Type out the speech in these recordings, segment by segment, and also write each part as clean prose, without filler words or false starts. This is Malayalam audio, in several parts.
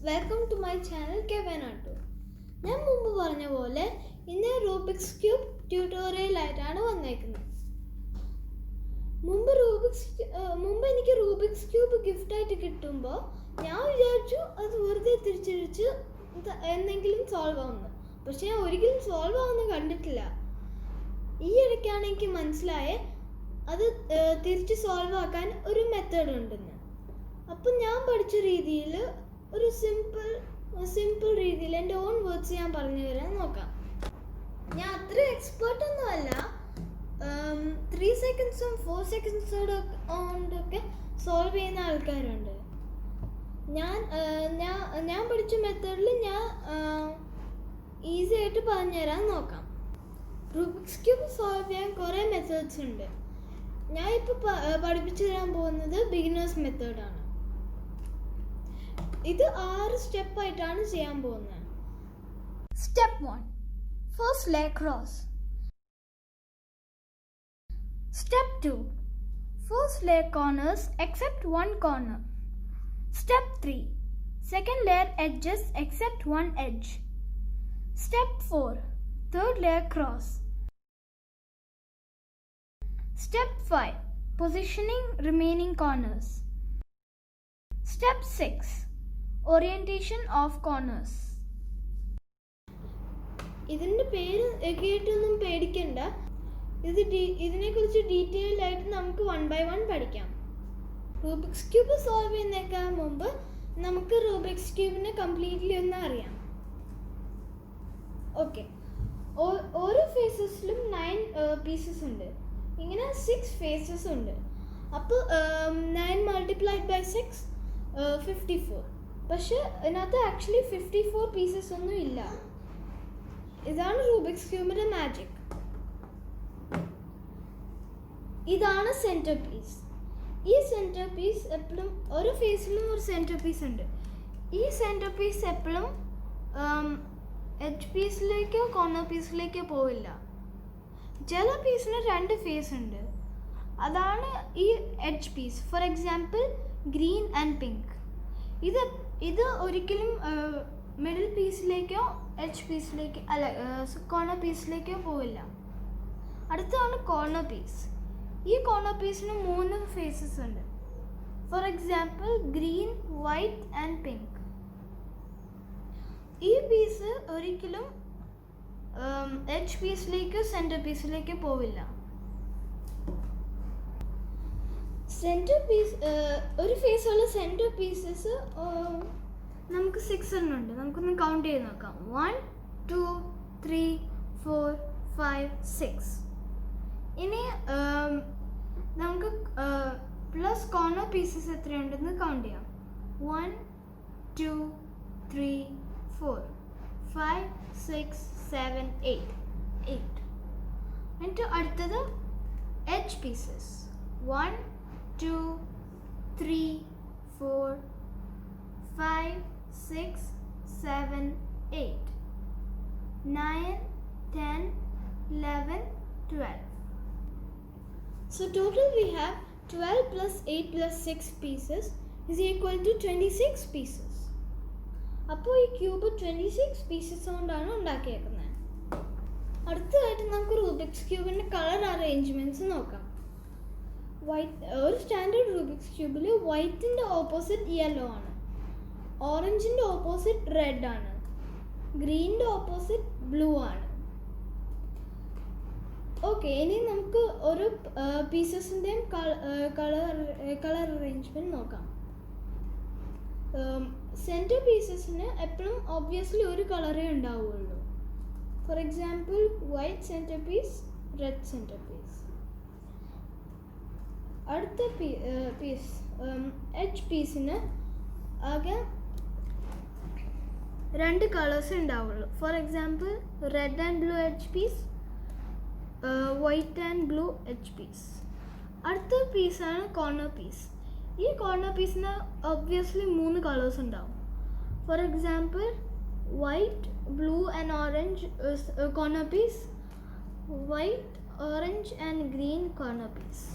വെൽക്കം ടു മൈ ചാനൽ കെവനാട്ടു. ഞാൻ മുമ്പ് പറഞ്ഞ പോലെ ഇന്ന് റൂബിക്സ് ക്യൂബ് ട്യൂട്ടോറിയലായിട്ടാണ് വന്നേക്കുന്നത്. മുമ്പ് എനിക്ക് റൂബിക്സ് ക്യൂബ് ഗിഫ്റ്റായിട്ട് കിട്ടുമ്പോൾ ഞാൻ വിചാരിച്ചു അത് വെറുതെ തിരിച്ചടിച്ച് എന്തെങ്കിലും സോൾവ് ആവുന്നു. പക്ഷെ ഞാൻ ഒരിക്കലും സോൾവ് ആവുന്ന കണ്ടിട്ടില്ല. ഈ ഇടയ്ക്കാണ് എനിക്ക് മനസ്സിലായേ അത് തിരിച്ച് സോൾവ് ആക്കാൻ ഒരു മെത്തേഡ് ഉണ്ടെന്ന്. അപ്പം ഞാൻ പഠിച്ച രീതിയിൽ ഒരു സിമ്പിൾ രീതിയിൽ എൻ്റെ ഓൺ വേർഡ്സ് ഞാൻ പറഞ്ഞു തരാൻ നോക്കാം. ഞാൻ അത്ര എക്സ്പേർട്ട് ഒന്നുമല്ല. 3 സെക്കൻഡ്സും 4 സെക്കൻഡ്സും കൊണ്ടൊക്കെ സോൾവ് ചെയ്യുന്ന ആൾക്കാരുണ്ട്. ഞാൻ പഠിച്ച മെത്തേഡിൽ ഞാൻ ഈസി ആയിട്ട് പറഞ്ഞുതരാൻ നോക്കാം. റൂബിക്സ് ക്യൂബ് സോൾവ് ചെയ്യാൻ കുറേ മെത്തേഡ്സ് ഉണ്ട്. ഞാൻ ഇപ്പോൾ പഠിപ്പിച്ചു തരാൻ പോകുന്നത് ബിഗിനേഴ്സ് മെത്തേഡാണ്. ഇത് 6 സ്റ്റെപ്പായിട്ടാണ് ചെയ്യാൻ പോകുന്നത്. Step 1, first Leh cross. Step 2, first Leh corners except 1 corner. Step 3, second layer edges except 1 edge. Step 4, third layer cross. Step 5, positioning remaining corners. Step 6, orientation of corners. ഇതിൻ്റെ പേര് കേട്ടൊന്നും പേടിക്കണ്ട. ഇതിനെക്കുറിച്ച് ഡീറ്റെയിൽഡ് ആയിട്ട് നമുക്ക് 1 by 1 പഠിക്കാം. റൂബിക്സ് ക്യൂബ് സോൾവ് ചെയ്യുന്നതിനേക്കാൾ മുമ്പ് നമുക്ക് റൂബിക്സ് ക്യൂബിനെ കംപ്ലീറ്റ്ലി ഒന്ന് അറിയാം. ഓക്കെ, ഓരോ ഫേസസിലും 9 പീസസ് ഉണ്ട്. ഇങ്ങനെ 6 ഫേസസ് ഉണ്ട്. അപ്പോൾ 9 multiplied by 6 54. പക്ഷെ ഇതിനകത്ത് ആക്ച്വലി 54 പീസസ് ഒന്നും ഇല്ല. ഇതാണ് റൂബിക്സ് ക്യൂബിൻ്റെ മാജിക്. ഇതാണ് സെൻറ്റർ പീസ്. ഈ സെൻറ്റർ പീസ് എപ്പോഴും ഓരോ ഫേസിലും ഒരു സെൻറ്റർ പീസ് ഉണ്ട്. ഈ സെൻറ്റർ പീസ് എപ്പോഴും എഡ്ജ് പീസിലേക്കോ കോർണർ പീസിലേക്കോ പോവില്ല. ചില പീസിന് 2 ഫേസ് ഉണ്ട്. അതാണ് ഈ edge piece. For example green and pink. ഇത് ഒരിക്കലും മിഡിൽ പീസിലേക്കോ എഡ്ജ് പീസിലേക്കോ അല്ല കോർണർ പീസിലേക്കോ പോവില്ല. അടുത്താണ് കോർണർ പീസ്. ഈ കോർണർ പീസിന് 3 ഫേസസ് ഉണ്ട്. For example green, white and pink. ഈ പീസ് ഒരിക്കലും എഡ്ജ് പീസിലേക്കോ സെൻറ്റർ പീസിലേക്കോ പോവില്ല. സെൻറ്റർ പീസ് ഒരു ഫേസുള്ള സെൻറ്റർ പീസസ് നമുക്ക് 6 എണ്ണം ഉണ്ട്. നമുക്കൊന്ന് കൗണ്ട് ചെയ്ത് നോക്കാം. 1 2 3 4 5 6. ഇനി നമുക്ക് പ്ലസ് കോർണർ പീസസ് എത്രയുണ്ടെന്ന് കൗണ്ട് ചെയ്യാം. 1 2 3 4 5 6 7 8. എന്നിട്ട് അടുത്തത് edge pieces. 1 2 3 4 5 6 7 8 9 10 11 12. So total we have 12 plus 8 plus 6 pieces is equal to 26 pieces. അപ്പോൾ ഈ ക്യൂബ് 26 പീസസ് കൊണ്ടാണ് ഉണ്ടാക്കിയേക്കുന്നത്. അടുത്തതായിട്ട് നമുക്ക് റൂബിക്സ് ക്യൂബിൻ്റെ കളർ അറേഞ്ച്മെൻറ്റ്സ് നോക്കാം. ഒരു സ്റ്റാൻഡേർഡ് റൂബിക്സ് ക്യൂബിൽ വൈറ്റിൻ്റെ ഓപ്പോസിറ്റ് യെല്ലോ ആണ്, ഓറഞ്ചിൻ്റെ ഓപ്പോസിറ്റ് റെഡ് ആണ്, ഗ്രീനിൻ്റെ ഓപ്പോസിറ്റ് ബ്ലൂ ആണ്. ഓക്കെ, ഇനി നമുക്ക് ഓരോ പീസസിൻ്റെയും കളർ അറേഞ്ച്മെൻറ്റ് നോക്കാം. സെൻറ്റർ പീസസിന് എപ്പോഴും ഓബ്വിയസ്ലി ഒരു കളറേ ഉണ്ടാവുകയുള്ളൂ. For example white centre piece, red centre piece. അടുത്ത പീസ് എഡ്ജ് പീസിന് ആകെ 2 കളേഴ്സ് ഉണ്ടാവുള്ളൂ. For example red and blue edge piece, white and blue edge piece. അടുത്ത പീസാണ് കോർണർ പീസ്. ഈ കോർണർ പീസിന് ഒബ്വിയസ്ലി 3 കളേഴ്സ് ഉണ്ടാവും. For example white, blue and orange corner piece, white, orange and green corner piece.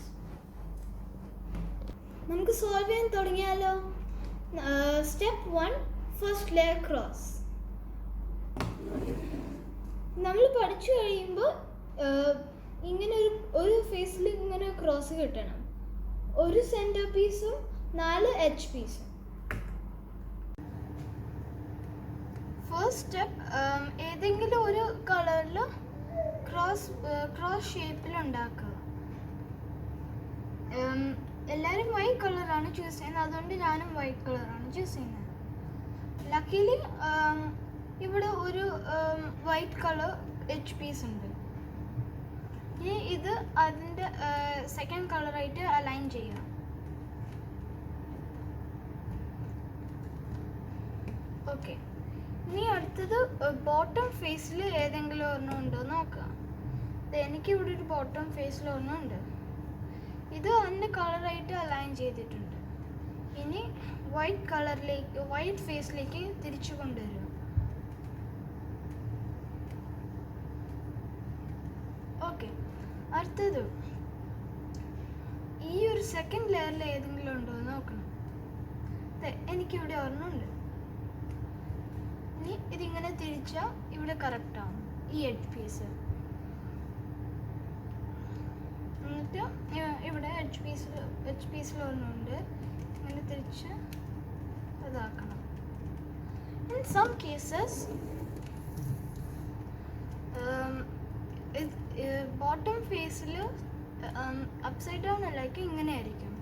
നമുക്ക് സോൾവ് ചെയ്യാൻ തുടങ്ങിയാലോ. Step 1, first layer cross. നമ്മൾ പഠിച്ചു കഴിയുമ്പോൾ ഇങ്ങനെ ഒരു ഫേസിൽ ഇങ്ങനെ ക്രോസ് കിട്ടണം. ഒരു സെൻറ്റർ പീസും 4 എഡ്ജ് പീസും. ഫസ്റ്റ് സ്റ്റെപ്പ്, ഏതെങ്കിലും ഒരു കളറിൽ ക്രോസ് ഷേപ്പിൽ ഉണ്ടാക്കുക. എല്ലാവരും വൈറ്റ് കളറാണ് ചൂസ് ചെയ്യുന്നത്, അതുകൊണ്ട് ഞാനും വൈറ്റ് കളറാണ് ചൂസ് ചെയ്യുന്നത്. ലക്കിലി ഇവിടെ ഒരു വൈറ്റ് കളർ എഡ്ജ് പീസ് ഉണ്ട്. ഇനി ഇത് അതിൻ്റെ സെക്കൻഡ് കളറായിട്ട് അലൈൻ ചെയ്യുക. ഓക്കെ, ഇനി അടുത്തത് ബോട്ടം ഫേസിൽ ഏതെങ്കിലും ഒരെണ്ണം ഉണ്ടോ നോക്കുക. എനിക്കിവിടെ ഒരു ബോട്ടം ഫേസിൽ ഒരെണ്ണം ഉണ്ട്. ഇത് അതിൻ്റെ കളറായിട്ട് അലൈൻ ചെയ്തിട്ടുണ്ട്. ഇനി വൈറ്റ് ഫേസിലേക്ക് തിരിച്ചു കൊണ്ടുവരിക. ഓക്കെ, അടുത്തത് ഈ ഒരു സെക്കൻഡ് ലെയറിൽ ഏതെങ്കിലും ഉണ്ടോ എന്ന് നോക്കണം. എനിക്കിവിടെ ഒരെണ്ണമുണ്ട്. ഇനി ഇതിങ്ങനെ തിരിച്ചാൽ ഇവിടെ കറക്റ്റ് ആവും ഈ എഡ്ജ് പീസ്. എന്നിട്ട് ഇവിടെ എഡ്ജ് പീസിൽ ഒരെണ്ണമുണ്ട്. ഇങ്ങനെ തിരിച്ച് അതാക്കണം. ഇൻ സം കേസസ് ബോട്ടം ഫേസിൽ അപ്സൈഡ് ഡൗൺ അല്ലാക്കി ഇങ്ങനെ ആയിരിക്കും.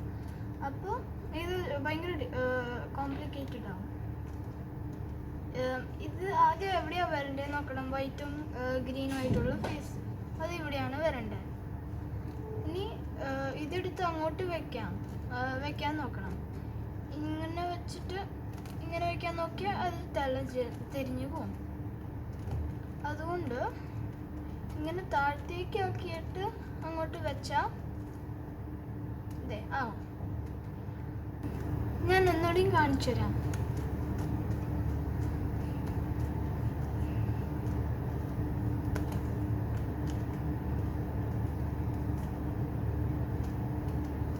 അപ്പോൾ ഇത് ഭയങ്കര കോംപ്ലിക്കേറ്റഡ് ആവും. ഇത് ആദ്യം എവിടെയാണ് വരേണ്ടത് നോക്കണം. വൈറ്റും ഗ്രീനും ആയിട്ടുള്ള ഫേസ് അത് ഇവിടെയാണ് വരേണ്ടത്. ഇനി ഇതെടുത്ത് അങ്ങോട്ട് വെക്കാൻ നോക്കണം. ഇങ്ങനെ വെച്ചിട്ട് ഇങ്ങനെ വെക്കാൻ നോക്കിയാൽ അത് തിരിഞ്ഞു പോകും. അതുകൊണ്ട് ഇങ്ങനെ താഴത്തേക്ക് ആക്കിയിട്ട് അങ്ങോട്ട് വെച്ചാൽ ഇതേ ആവും. ഞാൻ ഒന്നുകൂടിയും കാണിച്ചു തരാം.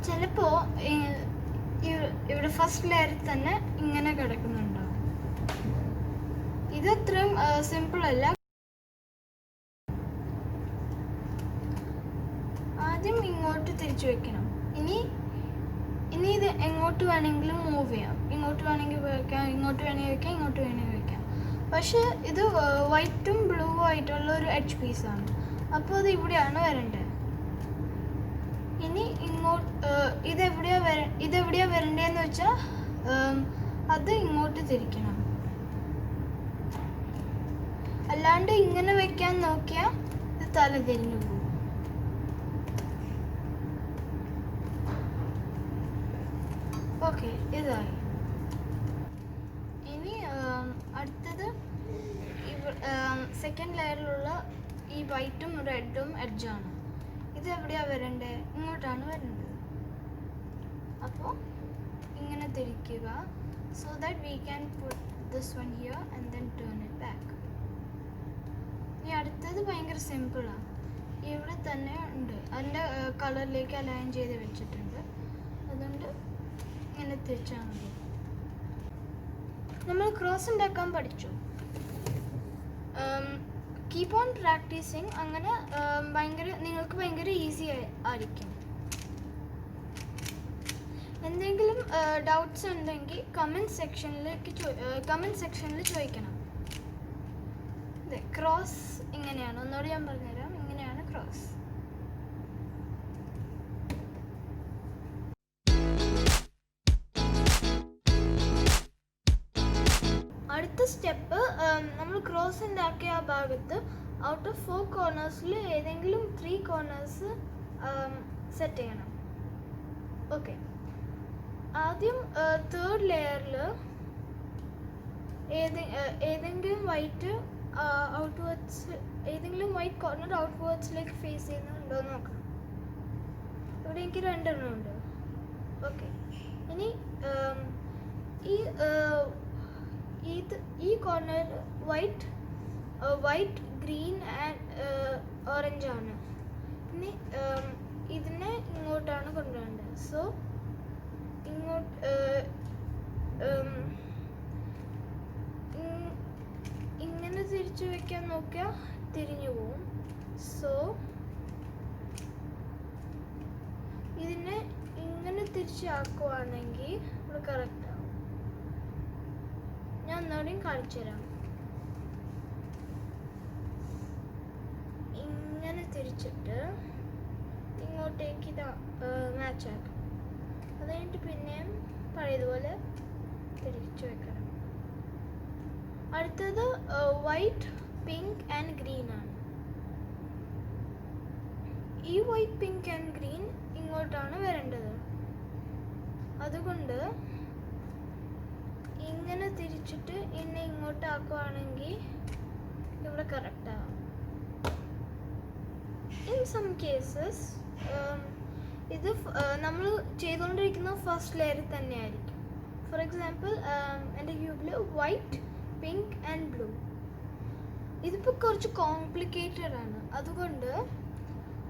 ചിലപ്പോൾ ഇവിടെ ഫസ്റ്റ് ലെയറിൽ തന്നെ ഇങ്ങനെ കിടക്കുന്നുണ്ടാവും. ഇതത്രയും സിമ്പിൾ അല്ല. ആദ്യം ഇങ്ങോട്ട് തിരിച്ചു വെക്കണം. ഇനി ഇത് എങ്ങോട്ട് വേണമെങ്കിലും മൂവ് ചെയ്യാം. ഇങ്ങോട്ട് വേണമെങ്കിൽ വെക്കാം, ഇങ്ങോട്ട് വേണമെങ്കിൽ വെക്കാം, ഇങ്ങോട്ട് വേണമെങ്കിൽ വെക്കാം. പക്ഷെ ഇത് വൈറ്റും ബ്ലൂ ആയിട്ടുള്ള ഒരു എഡ്ജ് പീസാണ്. അപ്പോൾ അത് ഇവിടെയാണ് വരേണ്ടത്. ഇനി ഇതെവിടെയാ വരണ്ടേന്ന് വെച്ചാൽ അത് ഇങ്ങോട്ട് തിരിക്കണം. അല്ലാണ്ട് ഇങ്ങനെ വെക്കാൻ നോക്കിയാൽ ഇത് തല തിരിഞ്ഞു പോകും. ഓക്കെ, ഇതായി. ഇനി അടുത്തത് സെക്കൻഡ് ലെയറിലുള്ള ഈ വൈറ്റും റെഡും എഡ്ജാണ്. ഇത് എവിടെയാണ് വരേണ്ടത്? ഇങ്ങോട്ടാണ് വരേണ്ടത്. അപ്പോൾ ഇങ്ങനെ തിരിക്കുക. So that we can put this one here and then turn it back. ഇനി അടുത്തത് ഭയങ്കര സിമ്പിളാണ്. ഇവിടെ തന്നെ ഉണ്ട്, അതിൻ്റെ കളറിലേക്ക് അലൈൻ ചെയ്ത് വെച്ചിട്ടുണ്ട്. അതുകൊണ്ട് ഇങ്ങനെ തിരിച്ചാൽ മതി. നമ്മൾ ക്രോസ് ഉണ്ടാക്കാൻ പഠിച്ചു. Keep on practising. അങ്ങനെ നിങ്ങൾക്ക് ഭയങ്കര ഈസി ആയിരിക്കും. എന്തെങ്കിലും ഡൗട്ട്സ് ഉണ്ടെങ്കിൽ കമൻറ്റ് സെക്ഷനിൽ ചോദിക്കണം. ക്രോസ് ഇങ്ങനെയാണ്. ഒന്നുകൂടി ഞാൻ പറഞ്ഞുതരാം. ഇങ്ങനെയാണ് ക്രോസ്. അടുത്ത സ്റ്റെപ്പ്, നമ്മൾ ക്രോസ് ഉണ്ടാക്കിയ ആ ഭാഗത്ത് ഔട്ട് ഓഫ് 4 കോർണേഴ്സിൽ ഏതെങ്കിലും 3 കോർണേഴ്സ് സെറ്റ് ചെയ്യണം. ഓക്കെ, ആദ്യം തേർഡ് ലെയറിൽ ഏതെങ്കിലും വൈറ്റ് വൈറ്റ് കോർണർ ഔട്ട്വേർഡ്സിലേക്ക് ഫേസ് ചെയ്യുന്നുണ്ടോ എന്ന് നോക്കണം. ഇവിടെ എനിക്ക് 2 എണ്ണം ഉണ്ട്. ഓക്കെ, ഇനി ഈ corner white green and orange ആണ്. ഇനി ഇതിനെ ഇങ്ങോട്ടാണ് കൊണ്ടുവരേണ്ടത്. സോ ഇങ്ങോട്ട് തിരിച്ചു വെക്കാൻ നോക്കിയാൽ തിരിഞ്ഞു പോവും. സോ ഇതിനെ ഇങ്ങനെ തിരിച്ചാക്കുവാണെങ്കിൽ നമ്മൾ കറക്റ്റ് ആവും. ഞാൻ ഒന്നുകൂടിയും കാണിച്ചു തരാം. ഇങ്ങനെ തിരിച്ചിട്ട് ഇങ്ങോട്ടേക്ക് ഇത് മാച്ച് ആക്കണം. അത് കഴിഞ്ഞിട്ട് പിന്നെയും പഴയതുപോലെ തിരിച്ചു വെക്കണം. അടുത്തത് വൈറ്റ്, പിങ്ക് ആൻഡ് ഗ്രീൻ ആണ്. ഈ വൈറ്റ്, പിങ്ക് ആൻഡ് ഗ്രീൻ ഇങ്ങോട്ടാണ് വരേണ്ടത്. അതുകൊണ്ട് ഇങ്ങനെ തിരിച്ചിട്ട് ഇന്നെ ഇങ്ങോട്ടാക്കുവാണെങ്കിൽ ഇവിടെ കറക്റ്റ് ആവും. ഇൻ സം കേസസ് ഇത് നമ്മൾ ചെയ്തുകൊണ്ടിരിക്കുന്ന ഫസ്റ്റ് ലെയറിൽ തന്നെയായിരിക്കും. ഫോർ എക്സാമ്പിൾ എൻ്റെ ക്യൂബിൽ വൈറ്റ്, പിങ്ക് ആൻഡ് ബ്ലൂ. ഇതിപ്പോൾ കുറച്ച് കോംപ്ലിക്കേറ്റഡ് ആണ്. അതുകൊണ്ട്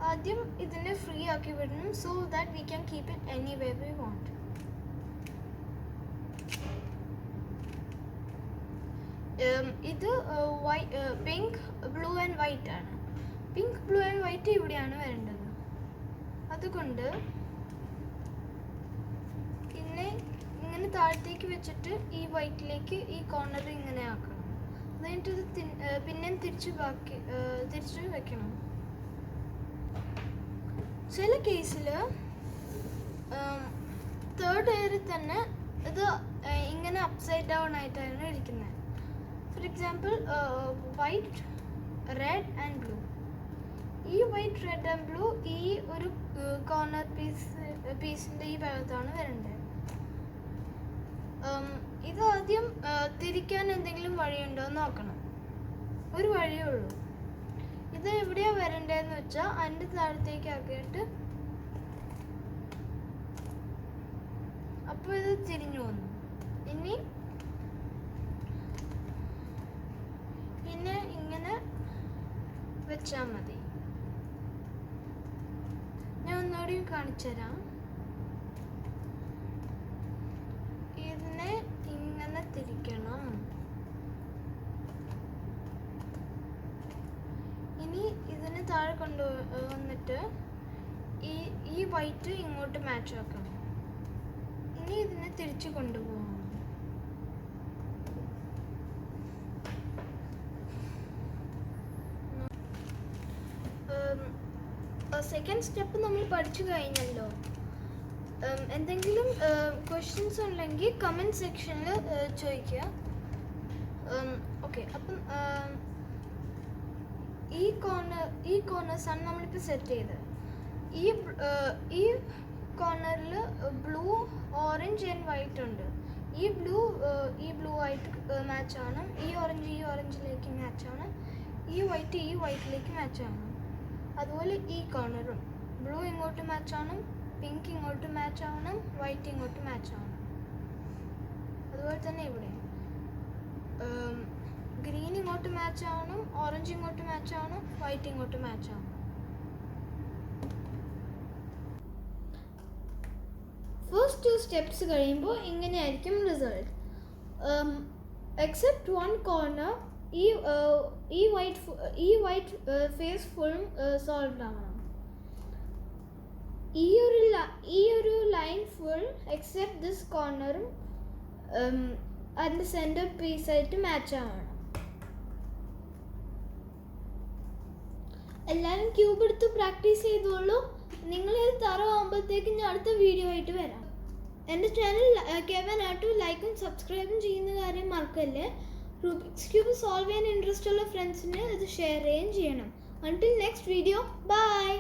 ആദ്യം ഇതിനെ ഫ്രീ ആക്കി വിടണം, so that we can keep it any way we want. ഇത് പിങ്ക്, ബ്ലൂ ആൻഡ് വൈറ്റ് ആണ്. പിങ്ക്, ബ്ലൂ ആൻഡ് വൈറ്റ് ഇവിടെയാണ് വരേണ്ടത്. അതുകൊണ്ട് ഇങ്ങനെ താഴത്തേക്ക് വെച്ചിട്ട് ഈ വൈറ്റിലേക്ക് ഈ കോർണർ ഇങ്ങനെ ആക്കണം. എന്നിട്ട് ഇത് പിന്നെ തിരിച്ച് വെക്കണം. ചില കേസിൽ തേർഡ് ലെയറിൽ തന്നെ ഇത് ഇങ്ങനെ അപ്സൈഡ് ഡൗൺ ആയിട്ടാണ് ഇരിക്കുന്നത്. Four example white, red and blue. ഈ വൈറ്റ്, റെഡ് ആൻഡ് ബ്ലൂ ഈ ഒരു കോർണർ പീസിൻ്റെ ഈ ഭാഗത്താണ് വരേണ്ടത്. ഇത് ആദ്യം തിരിക്കാൻ എന്തെങ്കിലും വഴിയുണ്ടോ എന്ന് നോക്കണം. ഒരു വഴിയേ ഉള്ളൂ. ഇത് എവിടെയാണ് വരേണ്ടതെന്ന് വെച്ചാൽ അതിൻ്റെ താഴത്തേക്ക് ആക്കിയിട്ട് അപ്പോൾ ഇത് തിരിഞ്ഞു വന്നു. പിന്നെ ഇങ്ങനെ വെച്ചാൽ മതി. ഞാൻ ഒന്നുകൂടി കാണിച്ചു തരാം. ഇതിനെ ഇങ്ങനെ തിരിക്കണം. ഇനി ഇതിന് താഴെ കൊണ്ടുവന്നിട്ട് ഈ വൈറ്റ് ഇങ്ങോട്ട് മാച്ച് ആക്കണം. ഇനി ഇതിനെ തിരിച്ചു കൊണ്ടുപോകണം. സെക്കൻഡ് സ്റ്റെപ്പ് നമ്മൾ പഠിച്ചു കഴിഞ്ഞല്ലോ. എന്തെങ്കിലും ക്വസ്റ്റ്യൻസ് ഉണ്ടെങ്കിൽ കമൻറ്റ് സെക്ഷനിൽ ചോദിക്കുക. ഓക്കെ, അപ്പം ഈ കോർണേഴ്സാണ് നമ്മളിപ്പോൾ സെറ്റ് ചെയ്തത്. ഈ കോർണറിൽ ബ്ലൂ, ഓറഞ്ച് ആൻഡ് വൈറ്റ് ഉണ്ട്. ഈ ബ്ലൂ ആയിട്ട് മാച്ച് ആണ്, ഈ ഓറഞ്ചിലേക്ക് മാച്ച് ആണ്, ഈ വൈറ്റിലേക്ക് മാച്ച് ആണ്. അതുപോലെ ഈ കോർണറും ബ്ലൂ ഇങ്ങോട്ട് മാച്ച് ആണ്, പിങ്ക് ഇങ്ങോട്ട് മാച്ച് ആവണം, വൈറ്റ് ഇങ്ങോട്ട് മാച്ച് ആവണം. അതുപോലെ തന്നെ ഇവിടെ ഗ്രീൻ ഇങ്ങോട്ട് മാച്ച് ആവണം, ഓറഞ്ച് ഇങ്ങോട്ട് മാച്ച് ആവണം, വൈറ്റ് ഇങ്ങോട്ട് മാച്ച് ആവണം. ഫസ്റ്റ് 2 സ്റ്റെപ്സ് കഴിയുമ്പോൾ ഇങ്ങനെയായിരിക്കും റിസൾട്ട്. എക്സെപ്റ്റ് വൺ കോർണർ ഈ വൈറ്റ് ഫേസ് ഫുള്ളും സോൾവ് ആവണം. ഈ ഒരു ലൈൻ ഫുൾ എക്സെപ്റ്റ് ദിസ് കോർണറും അതിൻ്റെ സെൻറ്റർ പീസായിട്ട് മാച്ച് ആവണം. എല്ലാവരും ക്യൂബ് എടുത്ത് പ്രാക്ടീസ് ചെയ്തോളൂ. നിങ്ങളിത് തറവാകുമ്പോഴത്തേക്കും ഞാൻ അടുത്ത വീഡിയോ ആയിട്ട് വരാം. എൻ്റെ ചാനൽ കേവനായിട്ട് ലൈക്കും സബ്സ്ക്രൈബും ചെയ്യുന്ന കാര്യം മറക്കല്ലേ. റൂബിക്സ് ക്യൂബ് സോൾവ് ചെയ്യാൻ ഇൻട്രസ്റ്റ് ഉള്ള ഫ്രണ്ട്സിന് ഇത് ഷെയർ ചെയ്യുകയും ചെയ്യണം. Until next video, bye.